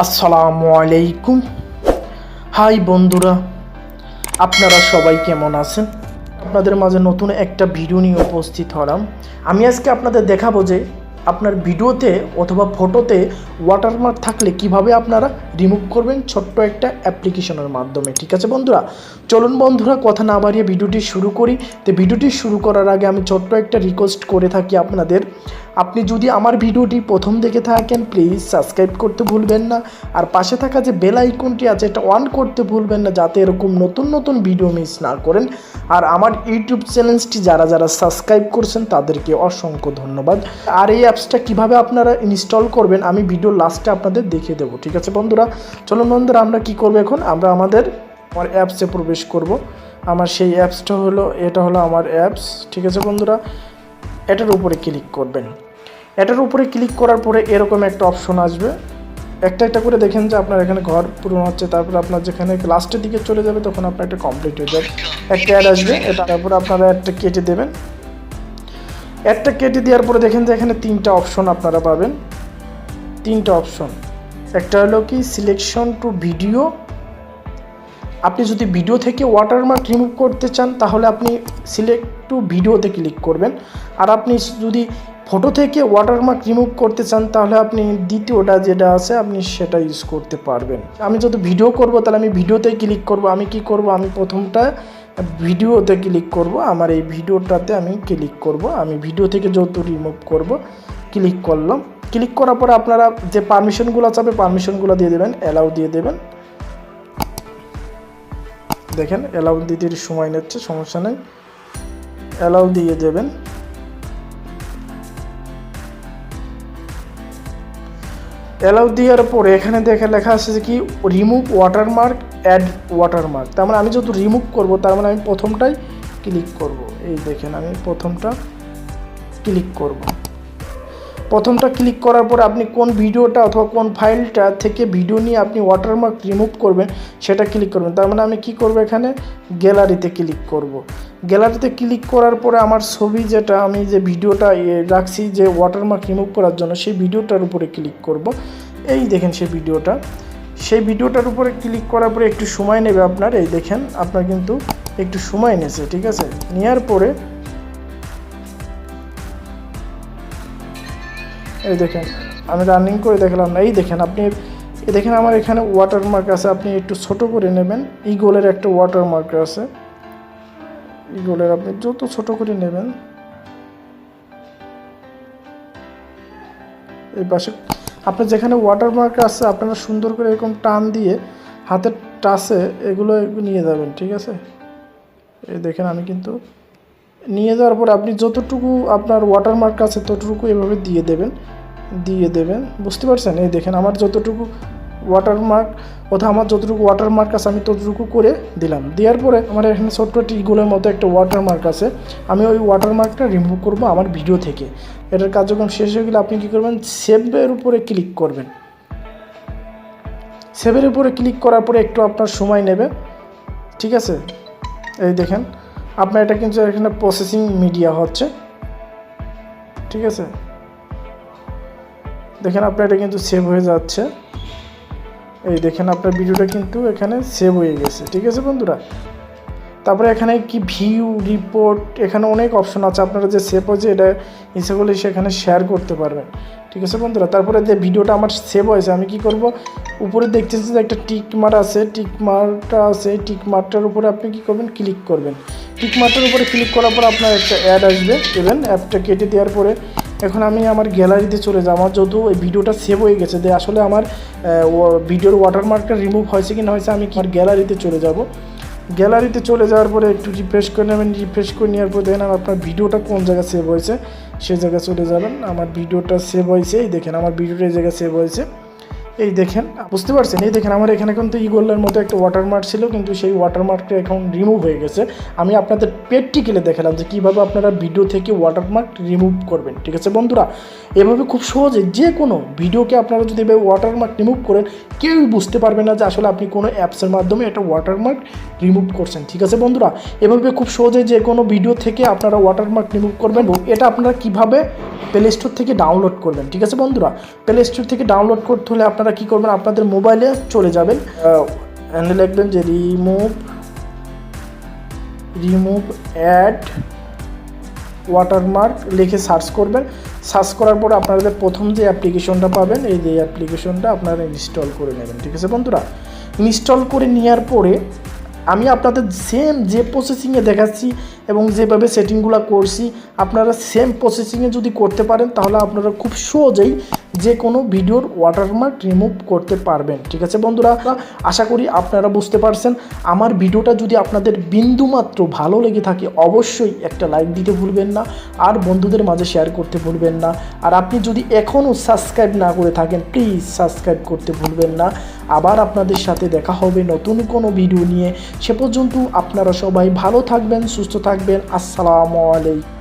আসসালামু আলাইকুম। হাই বন্ধুরা, আপনারা সবাই কেমন আছেন? আপনাদের মাঝে নতুন একটা ভিডিও নিয়ে উপস্থিত হলাম। আমি আজকে আপনাদের দেখাবো যে আপনার ভিডিওতে অথবা ফটোতে ওয়াটারমার্ক থাকলে কিভাবে আপনারা রিমুভ করবেন ছোট্ট একটা অ্যাপ্লিকেশনের মাধ্যমে। ঠিক আছে বন্ধুরা, চলুন বন্ধুরা কথা না বাড়িয়ে ভিডিওটি শুরু করি। তো ভিডিওটি শুরু করার আগে আমি ছোট্ট একটা রিকোয়েস্ট করে থাকি আপনাদের, আপনি যদি আমার ভিডিওটি প্রথম দেখে থাকেন প্লিজ সাবস্ক্রাইব করতে ভুলবেন না, আর পাশে থাকা যে বেল আইকনটি আছে এটা অন করতে ভুলবেন না, যাতে এরকম নতুন নতুন ভিডিও মিস না করেন। আর আমার ইউটিউব চ্যানেলটি যারা যারা সাবস্ক্রাইব করছেন তাদেরকে অসংখ্য ধন্যবাদ। আর এই অ্যাপসটা কিভাবে আপনারা ইনস্টল করবেন আমি ভিডিও লাস্টে আপনাদের দেখিয়ে দেবো। ঠিক আছে বন্ধুরা, চলুন বন্ধুরা আমরা কি করব এখন, আমরা আমার অ্যাপসে প্রবেশ করব। আমার সেই অ্যাপসটা হলো, এটা হলো আমার অ্যাপস। ঠিক আছে বন্ধুরা, এটার উপরে ক্লিক করবেন। এটার উপরে ক্লিক করার পরে এরকম একটা অপশন আসবে, একটা একটা করে দেখেন যে আপনার এখানে ঘর পূরণ হচ্ছে। তারপর আপনার যেখানে লাস্টের দিকে চলে যাবে তখন আপনার একটা কমপ্লিট হয়ে যাবে, একটা অ্যাড আসবে। এটা তারপরে আপনারা অ্যাডটা কেটে দেবেন। অ্যাডটা কেটে দেওয়ার পরে দেখেন যে এখানে তিনটা অপশন আপনারা পাবেন, তিনটা অপশন। একটা হলো কি সিলেকশন টু ভিডিও, আপনি যদি ভিডিও থেকে ওয়াটারমার্ক রিমুভ করতে চান তাহলে আপনি সিলেক্ট টু ভিডিওতে ক্লিক করবেন। আর আপনি যদি ফটো থেকে ওয়াটারমার্ক রিমুভ করতে চান তাহলে আপনি দ্বিতীয়টা যেটা আছে আপনি সেটা ইউজ করতে পারবেন। আমি যদি ভিডিও করব তাহলে আমি ভিডিওতেই ক্লিক করব। আমি কি করব, আমি প্রথমটা ভিডিওতে ক্লিক করব। আমার এই ভিডিওটাতে আমি ক্লিক করব। আমি ভিডিও থেকে যত রিমুভ করব ক্লিক করলাম। ক্লিক করার পরে আপনারা যে পারমিশনগুলো চাবে পারমিশনগুলো দিয়ে দেবেন, অ্যালাউ দিয়ে দেবেন। দেখেন অ্যালাউ দিতে সময় নিচ্ছে, সমস্যা নেই, অ্যালাউ দিয়ে দেবেন। অ্যালাউ দেওয়ার পরে এখানে দেখে লেখা আছে যে কি রিমুভ ওয়াটারমার্ক, অ্যাড ওয়াটারমার্ক। তার মানে আমি যেহেতু রিমুভ করব তার মানে আমি প্রথমটাই ক্লিক করব। এই দেখেন আমি প্রথমটা ক্লিক করব। প্রথমটা ক্লিক করার পরে আপনি কোন ভিডিওটা অথবা কোন ফাইলটা থেকে ভিডিও নিয়ে আপনি ওয়াটারমার্ক রিমুভ করবেন সেটা ক্লিক করবেন। তার মানে আমি কি করব, এখানে গ্যালারিতে ক্লিক করব। গ্যালারিতে ক্লিক করার পরে আমার ছবি যেটা আমি যে ভিডিওটা রাখছি যে ওয়াটারমার্ক রিমুভ করার জন্য সেই ভিডিওটার উপরে ক্লিক করব। এই দেখেন সেই ভিডিওটার উপরে ক্লিক করার পরে একটু সময় নেবে আপনার। এই দেখেন আপনার কিন্তু একটু সময় নিয়েছে। ঠিক আছে, নেওয়ার পরে এই দেখেন আমি রানিং করে দেখলাম না। এই দেখেন আপনি দেখেন আমার এখানে ওয়াটারমার্ক আছে, আপনি একটু ছোট করে নেবেন। ইগলের একটা ওয়াটারমার্ক আছে, ইগলের আপনি যত ছোট করে নেবেন। এই পাশে আপনার যেখানে ওয়াটারমার্ক আছে আপনারা সুন্দর করে এরকম টান দিয়ে হাতের টাচে এগুলো নিয়ে যাবেন। ঠিক আছে, এই দেখেন আমি কিন্তু নিয়ে যাওয়ার পর আপনি যতটুকু আপনার ওয়াটারমার্ক আছে ততটুকু এভাবে দিয়ে দেবেন। বুঝতে পারছেন? এই দেখেন আমার যতটুকু ওয়াটারমার্ক অথবা আমার যতটুকু ওয়াটারমার্ক আছে আমি ততটুকু করে দিলাম। দেওয়ার পরে আমার এখানে ছোট্ট টিগুলোর মতো একটা ওয়াটারমার্ক আছে, আমি ওই ওয়াটারমার্কটা রিমুভ করব আমার ভিডিও থেকে। এটার কার্যক্রম শেষ হয়ে গেলে আপনি কী করবেন, সেভের উপরে ক্লিক করবেন। সেভের উপরে ক্লিক করার পরে একটু আপনার সময় নেবে। ঠিক আছে, এই দেখেন আপনার এটা কিন্তু এখানে প্রসেসিং মিডিয়া হচ্ছে। ঠিক আছে, দেখেন আপনার এটা কিন্তু সেভ হয়ে যাচ্ছে। এই দেখেন আপনার ভিডিওটা কিন্তু এখানে সেভ হয়ে গেছে। ঠিক আছে বন্ধুরা, তারপরে এখানে কি ভিউ রিপোর্ট, এখানে অনেক অপশন আছে। আপনারা যে সেভ হয়েছে এটা ইচ্ছা করলে সেখানে শেয়ার করতে পারবেন। ঠিক আছে বন্ধুরা, তারপরে যে ভিডিওটা আমার সেভ হয়েছে আমি কি করব, উপরে দেখতেছি যে একটা টিকমার্ক আছে, টিকমার্কটা আছে, টিকমার্কটার উপরে আপনি কি করবেন, ক্লিক করবেন। টিকমার্কটার উপরে ক্লিক করার পর আপনার একটা অ্যাড আসবে, দেবেন। অ্যাপটা কেটে দেওয়ার পরে এখন আমি আমার গ্যালারিতে চলে যাবো। আমার যেহেতু ওই ভিডিওটা সেভ হয়ে গেছে যে আসলে আমার ভিডিওর ওয়াটারমার্কটা রিমুভ হয়েছে কি না হয়েছে, আমি কি গ্যালারিতে চলে যাব। গ্যালারিতে চলে যাওয়ার পরে একটু রিফ্রেশ করে নেবেন। রিফ্রেশ করে নেওয়ার পর দেখেন আপনার ভিডিওটা কোন জায়গায় সেভ হয়েছে সেই জায়গায় চলে যাবেন। আমার ভিডিওটা সেভ হয়েছে, এই দেখেন আমার ভিডিওটা এই জায়গায় সেভ হয়েছে। এই দেখেন, বুঝতে পারছেন? এই দেখেন আমার এখানে কিন্তু ইগলের মতো একটা ওয়াটারমার্ক ছিল, কিন্তু সেই ওয়াটারমার্কটা এখন রিমুভ হয়ে গেছে। আমি আপনাদের প্র্যাকটিক্যালি দেখালাম যে কীভাবে আপনারা ভিডিও থেকে ওয়াটারমার্ক রিমুভ করবেন। ঠিক আছে বন্ধুরা, এভাবে খুব সহজে যে কোনো ভিডিওকে আপনারা যদি এভাবে ওয়াটারমার্ক রিমুভ করেন কেউই বুঝতে পারবে না যে আসলে আপনি কোনো অ্যাপসের মাধ্যমে একটা ওয়াটারমার্ক রিমুভ করছেন। ঠিক আছে বন্ধুরা, এভাবে খুব সহজে যে কোনো ভিডিও থেকে আপনারা ওয়াটারমার্ক রিমুভ করবেন। এটা আপনারা কীভাবে প্লে স্টোর থেকে ডাউনলোড করবেন। ঠিক আছে বন্ধুরা, প্লে স্টোর থেকে ডাউনলোড করতে হলে আপনারা আপনারা কি করবেন, আপনাদের মোবাইলে চলে যাবেন, লিখবেন যে রিমুভ অ্যাড ওয়াটারমার্ক লিখে সার্চ করবেন। সার্চ করার পরে আপনাদের প্রথম যে অ্যাপ্লিকেশনটা পাবেন, এই যে অ্যাপ্লিকেশনটা আপনারা ইনস্টল করে নেবেন। ঠিক আছে বন্ধুরা, ইনস্টল করে নেওয়ার পরে আমি আপনাদের সেম যে প্রসেসিংয়ে দেখাচ্ছি এবং যেভাবে সেটিংগুলো করছি, আপনারা সেম প্রসেসিংয়ে যদি করতে পারেন তাহলে আপনারা খুব সহজেই যে কোনো ভিডিওর ওয়াটারমার্ক রিমুভ করতে পারবেন। ঠিক আছে বন্ধুরা, আশা করি আপনারা বুঝতে পারছেন। আমার ভিডিওটা যদি আপনাদের বিন্দুমাত্র ভালো লেগে থাকে অবশ্যই একটা লাইক দিতে ভুলবেন না, আর বন্ধুদের মাঝে শেয়ার করতে ভুলবেন না। আর আপনি যদি এখনও সাবস্ক্রাইব না করে থাকেন প্লিজ সাবস্ক্রাইব করতে ভুলবেন না। আবার আপনাদের সাথে দেখা হবে নতুন কোনো ভিডিও নিয়ে। সে পর্যন্ত আপনারা সবাই ভালো থাকবেন, সুস্থ থাকবেন। আসসালামু আলাইকুম।